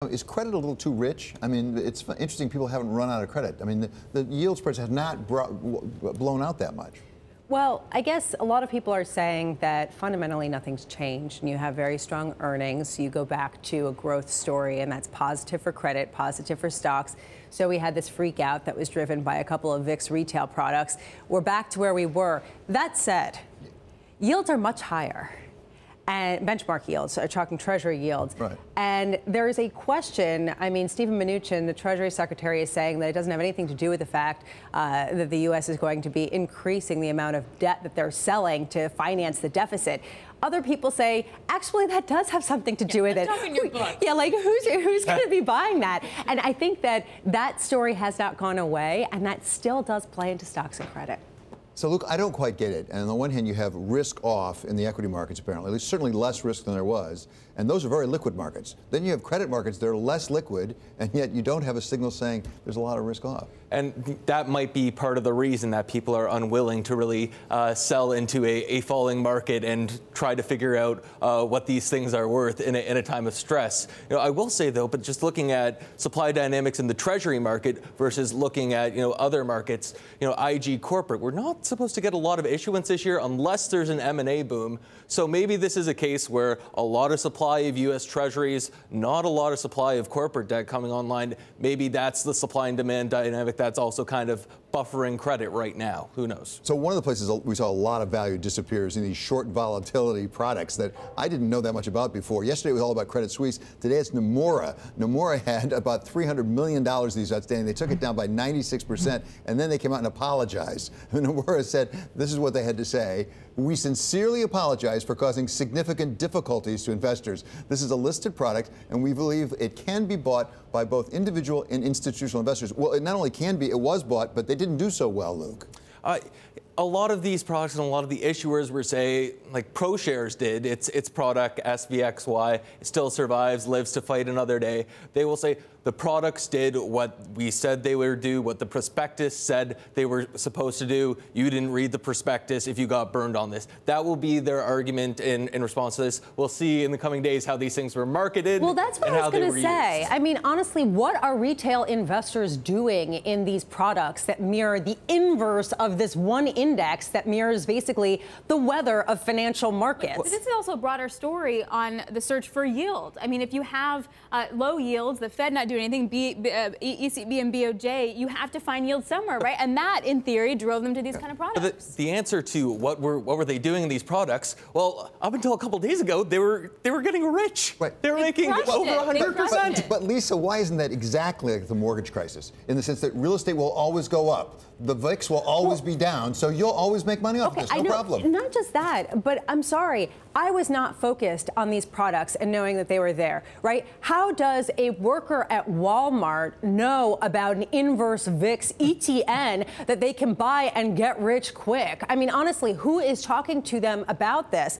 Is credit a little too rich? I mean, it's interesting people haven't run out of credit. I mean, the yield spreads have not blown out that much. Well, I guess a lot of people are saying that fundamentally nothing's changed, and you have very strong earnings. You go back to a growth story, and that's positive for credit, positive for stocks. So we had this freak out that was driven by a couple of VIX retail products. We're back to where we were. That said, yields are much higher. And benchmark yields, talking Treasury yields. Right. And there is a question. I mean, Steven Mnuchin, the Treasury Secretary, is saying that it doesn't have anything to do with the fact that the U.S. is going to be increasing the amount of debt that they're selling to finance the deficit. Other people say, actually, that does have something to do with it. Talk in your book. Yeah, like who's going to be buying that? And I think that that story has not gone away, and that still does play into stocks and credit. So, look, I don't quite get it. And on the one hand, you have risk off in the equity markets, apparently. There's certainly less risk than there was. And those are very liquid markets. Then you have credit markets that are less liquid, and yet you don't have a signal saying there's a lot of risk off. And that might be part of the reason that people are unwilling to really sell into a falling market and try to figure out what these things are worth in a time of stress. You know, I will say, though, but just looking at supply dynamics in the Treasury market versus looking at, other markets, IG corporate, we're not supposed to get a lot of issuance this year unless there's an M&A boom. So maybe this is a case where a lot of supply of U.S. Treasuries, not a lot of supply of corporate debt coming online. Maybe that's the supply and demand dynamic that's also kind of buffering credit right now. Who knows? So one of the places we saw a lot of value disappears in these short volatility products that I didn't know that much about before. Yesterday it was all about Credit Suisse. Today it's Nomura. Nomura had about $300 million of these outstanding. They took it down by 96%, and then they came out and apologized. Nomura said this is what they had to say. We sincerely apologize for causing significant difficulties to investors. This is a listed product, and we believe it can be bought by both individual and institutional investors. Well, it not only can be, it was bought, but they didn't do so well, Luke. A lot of these products and a lot of the issuers were, say, like ProShares did, its product, SVXY, it still survives, lives to fight another day. They will say the products did what we said they would do, what the prospectus said they were supposed to do. You didn't read the prospectus if you got burned on this. That will be their argument in response to this. We'll see in the coming days how these things were marketed. Well, that's what I was going to say. I mean, honestly, what are retail investors doing in these products that mirror the inverse of this one index that mirrors basically the weather of financial markets? But this is also a broader story on the search for yield. I mean, if you have low yields, the Fed not doing anything, ECB and BOJ, you have to find yield somewhere, right? And that, in theory, drove them to these kind of products. But the answer to what were they doing in these products? Well, up until a couple days ago, they were getting rich. Right. They were making over 100%. But Lisa, why isn't that exactly like the mortgage crisis? In the sense that real estate will always go up. The VIX will always be down, so you'll always make money off this, no problem. Not just that, but I'm sorry, I was not focused on these products and knowing that they were there, right? How does a worker at Walmart know about an inverse VIX ETN that they can buy and get rich quick? I mean, honestly, who is talking to them about this?